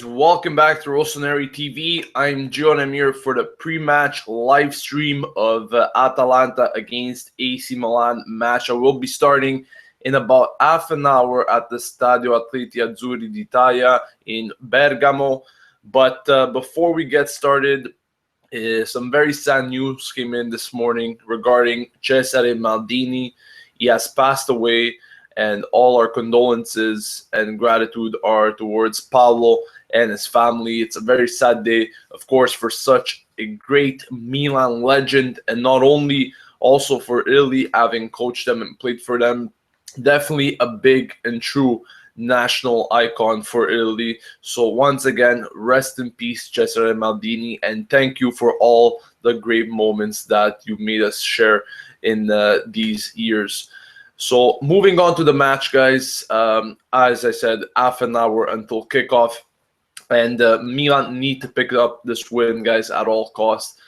guys, welcome back to Rossoneri TV. I'm Gio and I'm here for the pre-match live stream of Atalanta against AC Milan match. I will be starting in about half an hour at the Stadio Atleti Azzurri d'Italia in Bergamo. But before we get started, some very sad news came in this morning regarding Cesare Maldini. He has passed away, and all our condolences and gratitude are towards Paolo and his family. It's a very sad day, of course, for such a great Milan legend, and not only also for Italy, having coached them and played for them. Definitely a big and true national icon for Italy. So once again, rest in peace, Cesare Maldini, and thank you for all the great moments that you made us share in these years. So moving on to the match, guys, as I said, half an hour until kickoff, and Milan need to pick up this win, guys, at all costs,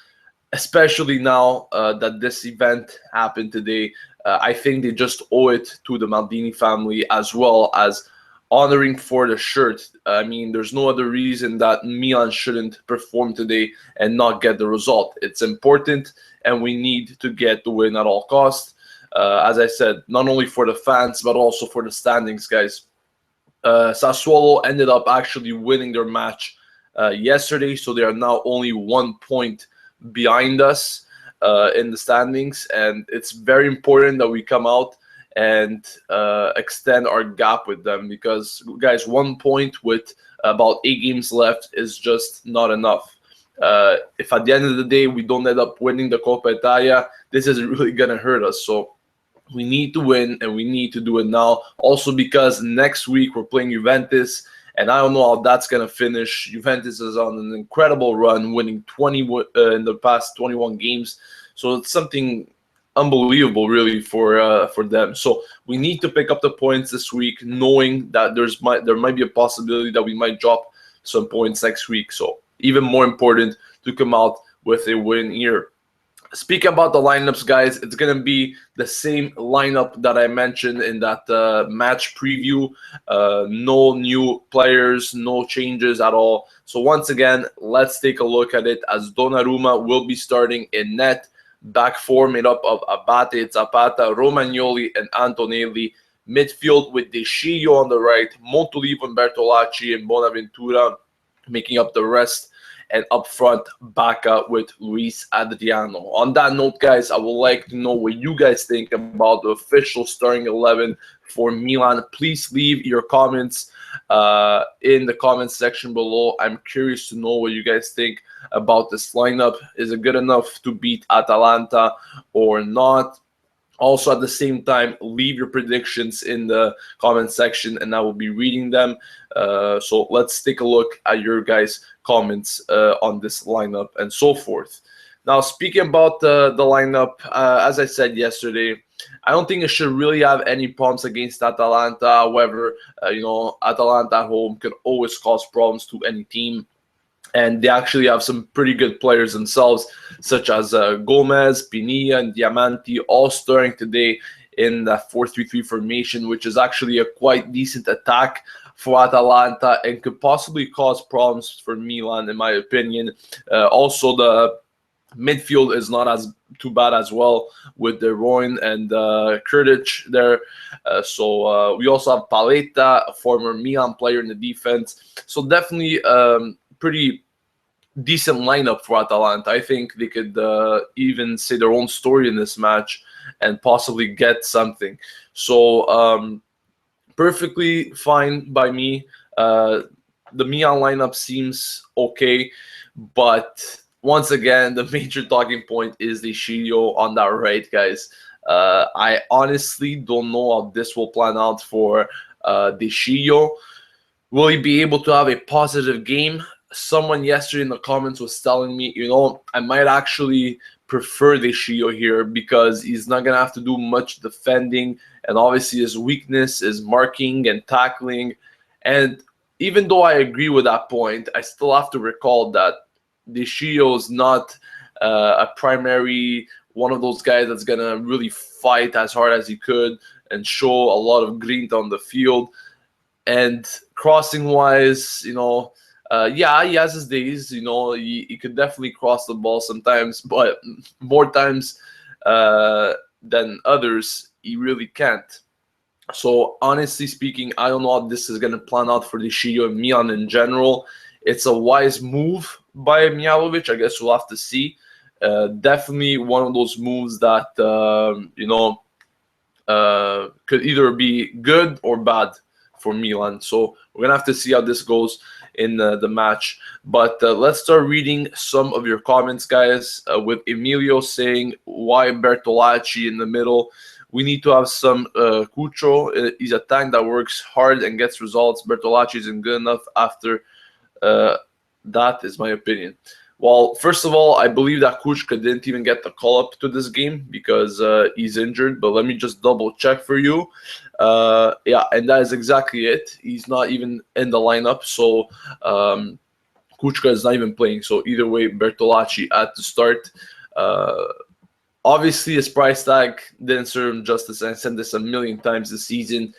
especially now that this event happened today. I think they just owe it to the Maldini family, as well as honoring for the shirt. I mean, there's no other reason that Milan shouldn't perform today and not get the result. It's important, and we need to get the win at all costs. As I said, not only for the fans, but also for the standings, guys. Sassuolo ended up actually winning their match yesterday, so they are now only 1 point behind us in the standings, and it's very important that we come out and extend our gap with them, because, guys, 1 point with about 8 games left is just not enough. If at the end of the day we don't end up winning the Coppa Italia, this is really going to hurt us. So we need to win, and we need to do it now. Also because next week we're playing Juventus, and I don't know how that's going to finish. Juventus is on an incredible run, winning 20 in the past 21 games. So it's something unbelievable, really, for them. So we need to pick up the points this week, knowing that there might be a possibility that we might drop some points next week. So even more important to come out with a win here. Speaking about the lineups, guys, it's going to be the same lineup that I mentioned in that match preview. No new players, no changes at all. So once again, let's take a look at it, as Donnarumma will be starting in net. Back four made up of Abate, Zapata, Romagnoli, and Antonelli. Midfield with De Sciglio on the right, Montolivo and Bertolacci and Bonaventura making up the rest. And up front, Bacca with Luis Adriano. On that note, guys, I would like to know what you guys think about the official starting 11 for Milan. Please leave your comments in the comments section below. I'm curious to know what you guys think about this lineup. Is it good enough to beat Atalanta or not? Also, at the same time, leave your predictions in the comment section, and I will be reading them. So let's take a look at your guys' comments on this lineup and so forth. Now, speaking about the lineup, as I said yesterday, I don't think it should really have any problems against Atalanta. However, Atalanta at home can always cause problems to any team. And they actually have some pretty good players themselves, such as Gomez, Pinilla, and Diamanti, all starting today in the 4-3-3 formation, which is actually a quite decent attack for Atalanta and could possibly cause problems for Milan, in my opinion. Also, the midfield is not as too bad as well, with De Royne and Kurtic there. So we also have Paletta, a former Milan player in the defense. So definitely pretty decent lineup for Atalanta. I think they could even say their own story in this match and possibly get something. So perfectly fine by me. The Milan lineup seems okay, but once again, the major talking point is the Sciglio on that right, guys. I honestly don't know how this will plan out for De Sciglio. Will he be able to have a positive game? Someone yesterday in the comments was telling me, I might actually prefer De Sciglio here, because he's not going to have to do much defending. And obviously his weakness is marking and tackling. And even though I agree with that point, I still have to recall that De Sciglio is not a primary one of those guys that's going to really fight as hard as he could and show a lot of grit on the field. And crossing wise, Yeah, he has his days. He could definitely cross the ball sometimes, but more times than others, he really can't. So honestly speaking, I don't know how this is going to plan out for the Shio and Milan in general. It's a wise move by Mihajlovic. I guess we'll have to see. Definitely one of those moves that could either be good or bad for Milan. So we're gonna have to see how this goes in the match. But let's start reading some of your comments, guys. With Emilio saying, "Why Bertolacci in the middle? We need to have some Cucho. He's a tank that works hard and gets results. Bertolacci isn't good enough after uh, that is my opinion." Well, first of all, I believe that Kuchka didn't even get the call up to this game because he's injured. But let me just double check for you. Yeah, and that is exactly it. He's not even in the lineup, so Kuchka is not even playing. So either way, Bertolacci had to start. Uh, Obviously, his price tag didn't serve him justice. I said this a million times this season.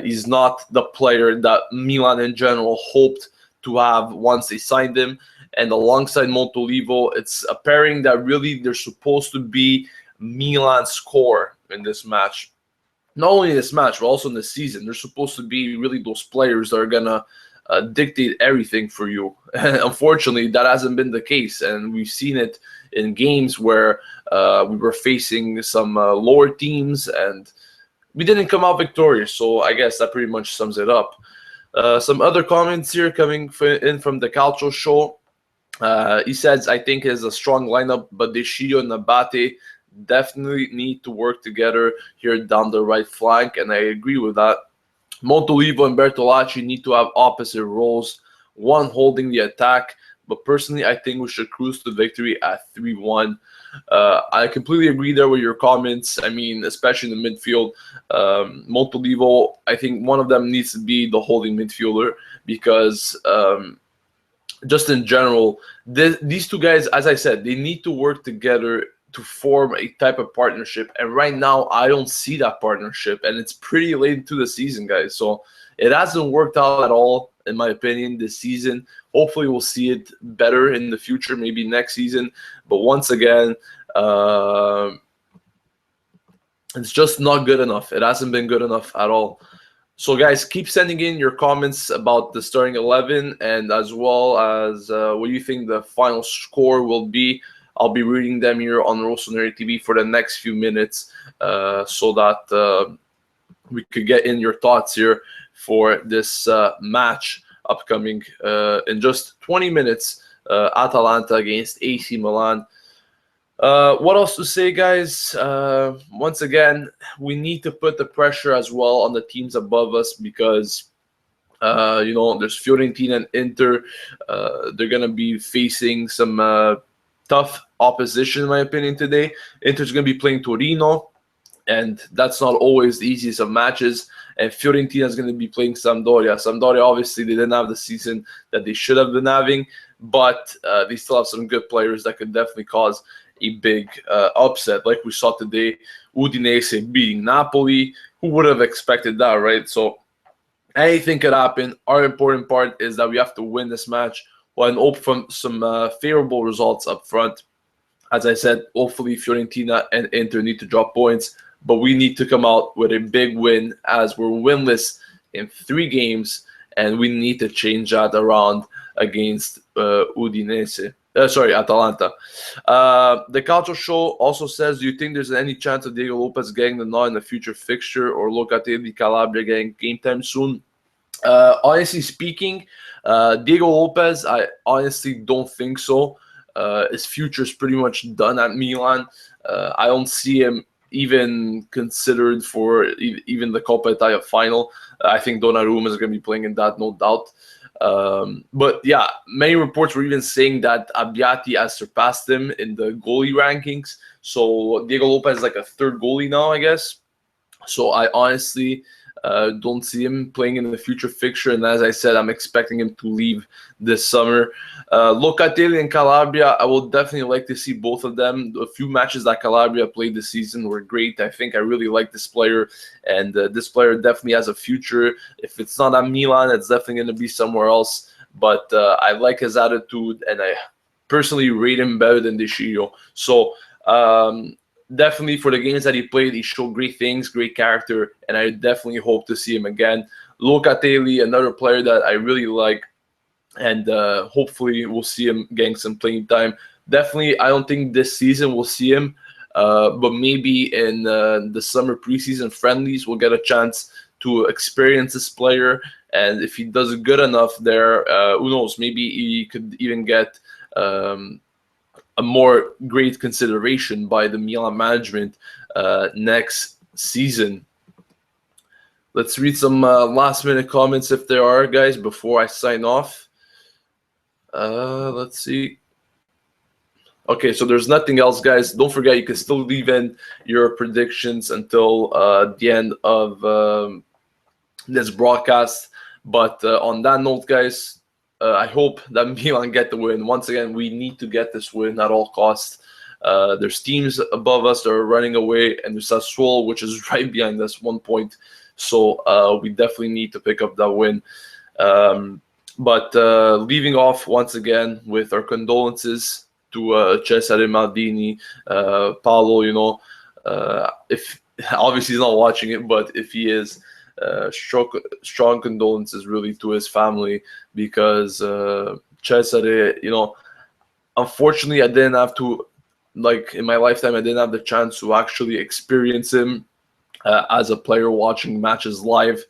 He's not the player that Milan in general hoped to have once they signed him. And alongside Montolivo, it's a pairing that really they're supposed to be Milan's core in this match. Not only in this match, but also in this season. They're supposed to be really those players that are going to dictate everything for you. Unfortunately, that hasn't been the case. And we've seen it in games where we were facing some lower teams and we didn't come out victorious. So I guess that pretty much sums it up. Some other comments here coming in from the Calcio Show. He says, I think it is a strong lineup, but Descio and Abate definitely need to work together here down the right flank, and I agree with that. Montolivo and Bertolacci need to have opposite roles, one holding the attack, but personally, I think we should cruise to victory at 3-1. I completely agree there with your comments. I mean, especially in the midfield, Montolivo, I think one of them needs to be the holding midfielder because just in general, these two guys, as I said, they need to work together to form a type of partnership. And right now, I don't see that partnership. And it's pretty late into the season, guys. So it hasn't worked out at all, in my opinion, this season. Hopefully, we'll see it better in the future, maybe next season. But once again, it's just not good enough. It hasn't been good enough at all. So, guys, keep sending in your comments about the starting 11 and as well as what you think the final score will be. I'll be reading them here on Rossoneri TV for the next few minutes so that we could get in your thoughts here for this match upcoming in just 20 minutes. Atalanta against AC Milan. What else to say, guys? Once again, we need to put the pressure as well on the teams above us because, there's Fiorentina and Inter. They're going to be facing some tough opposition, in my opinion, today. Inter's going to be playing Torino, and that's not always the easiest of matches. And Fiorentina is going to be playing Sampdoria. Sampdoria, obviously, they didn't have the season that they should have been having, but they still have some good players that could definitely cause a big upset, like we saw today. Udinese beating Napoli. Who would have expected that, right? So anything could happen. Our important part is that we have to win this match and hope for some favorable results up front. As I said, hopefully Fiorentina and Inter need to drop points, but we need to come out with a big win as we're winless in 3 games, and we need to change that around against Atalanta. The Calcio Show also says, do you think there's any chance of Diego Lopez getting the nod in the future fixture or Locatelli Calabria getting game time soon? Honestly speaking, Diego Lopez, I honestly don't think so. His future is pretty much done at Milan. I don't see him even considered for even the Coppa Italia final. I think Donnarumma is going to be playing in that, no doubt. But yeah, many reports were even saying that Abbiati has surpassed him in the goalie rankings. So Diego Lopez is like a 3rd goalie now, I guess. So I honestly don't see him playing in the future fixture. And as I said, I'm expecting him to leave this summer. Locatelli and Calabria, I will definitely like to see both of them. A few matches that Calabria played this season were great. I think I really like this player. And this player definitely has a future. If it's not at Milan, it's definitely going to be somewhere else. but I like his attitude, and I personally rate him better than Deshiyo. So definitely for the games that he played, he showed great things, great character, and I definitely hope to see him again. Locatelli, another player that I really like, and hopefully we'll see him getting some playing time. Definitely, I don't think this season we'll see him, but maybe in the summer preseason friendlies we'll get a chance to experience this player. And if he does good enough there, who knows? Maybe he could even get a more great consideration by the Milan management next season. Let's read some last minute comments if there are, guys, before I sign off. Let's see. Okay, so there's nothing else, guys. Don't forget, you can still leave in your predictions until the end of this broadcast. But on that note, guys, I hope that Milan get the win. Once again, we need to get this win at all costs. There's teams above us that are running away, and there's Sassuolo, which is right behind us, 1 point. So we definitely need to pick up that win. But leaving off once again with our condolences to Cesare, Maldini, Paolo. If obviously he's not watching it, but if he is, strong condolences really to his family, because Cesare, unfortunately, I didn't have to, like in my lifetime, I didn't have the chance to actually experience him as a player watching matches live.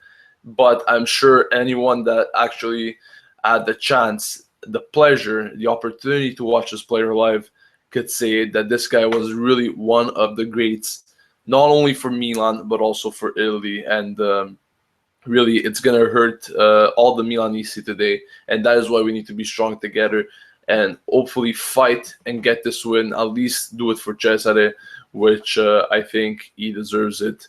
But I'm sure anyone that actually had the chance, the pleasure, the opportunity to watch this player live could say that this guy was really one of the greats, not only for Milan, but also for Italy. And really, it's going to hurt all the Milanese today. And that is why we need to be strong together and hopefully fight and get this win, at least do it for Cesare, which I think he deserves it.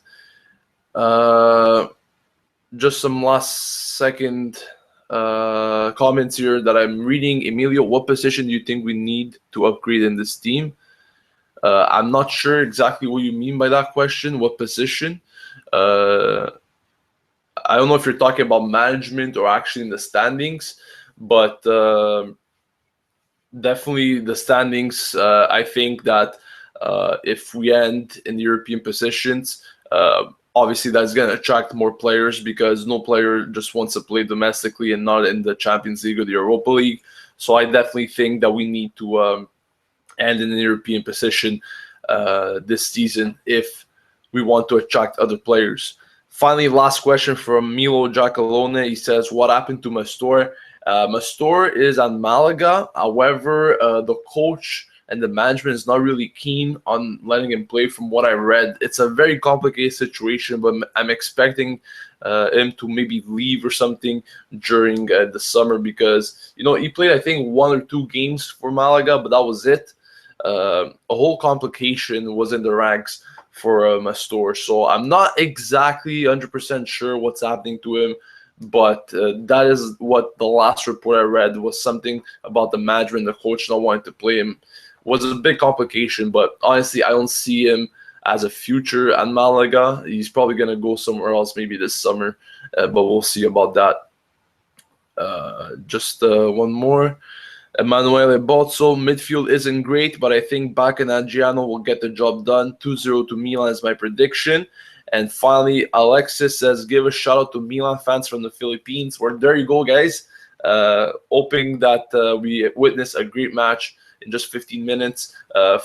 Just some last second comments here that I'm reading. Emilio, what position do you think we need to upgrade in this team? I'm not sure exactly what you mean by that question. What position? I don't know if you're talking about management or actually in the standings, but definitely the standings. I think that if we end in the European positions, obviously that's going to attract more players, because no player just wants to play domestically and not in the Champions League or the Europa League. So I definitely think that we need to end in the European position this season if we want to attract other players. Finally, last question from Milo Giacalone. He says, what happened to Mastor? Mastor is on Malaga. However, the coach and the management is not really keen on letting him play from what I read. It's a very complicated situation, but I'm expecting him to maybe leave or something during the summer, because, he played, I think, 1 or 2 games for Malaga, but that was it. A whole complication was in the ranks for Mastor. So I'm not exactly 100% sure what's happening to him, but that is what the last report I read was, something about the management, the coach not wanting to play him. Was a big complication, but honestly, I don't see him as a future at Malaga. He's probably going to go somewhere else maybe this summer, but we'll see about that. Just one more. Emanuele Bozzo, midfield isn't great, but I think Bacca and Adriano will get the job done. 2-0 to Milan is my prediction. And finally, Alexis says, give a shout out to Milan fans from the Philippines. Well, there you go, guys. Hoping that we witness a great match in just 15 minutes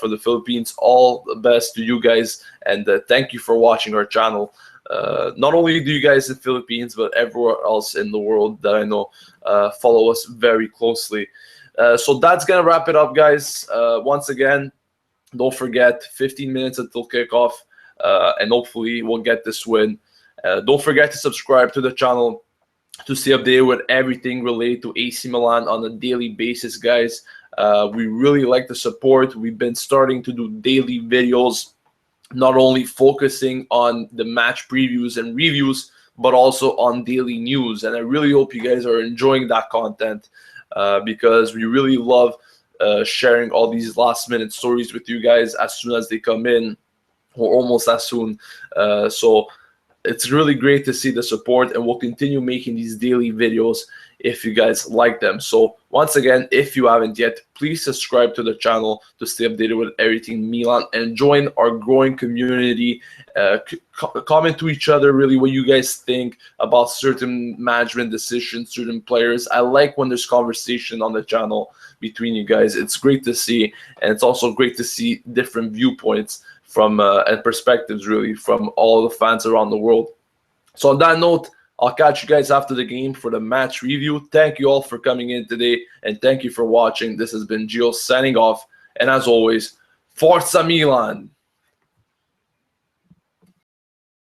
for the Philippines. All the best to you guys, and thank you for watching our channel. Not only do you guys in the Philippines, but everywhere else in the world that I know follow us very closely. So that's going to wrap it up, guys. Once again, don't forget, 15 minutes until kickoff, and hopefully we'll get this win. Don't forget to subscribe to the channel to stay updated with everything related to AC Milan on a daily basis, guys. We really like the support. We've been starting to do daily videos, not only focusing on the match previews and reviews, but also on daily news. And I really hope you guys are enjoying that content, because we really love sharing all these last-minute stories with you guys as soon as they come in, or almost as soon. So it's really great to see the support, and we'll continue making these daily videos if you guys like them. So once again, if you haven't yet, please subscribe to the channel to stay updated with everything Milan and join our growing community. Comment to each other really what you guys think about certain management decisions, certain players. I like when there's conversation on the channel between you guys. It's great to see, and it's also great to see different viewpoints from and perspectives really from all the fans around the world. So on that note, I'll catch you guys after the game for the match review. Thank you all for coming in today, and thank you for watching. This has been Gio signing off, and as always, Forza Milan!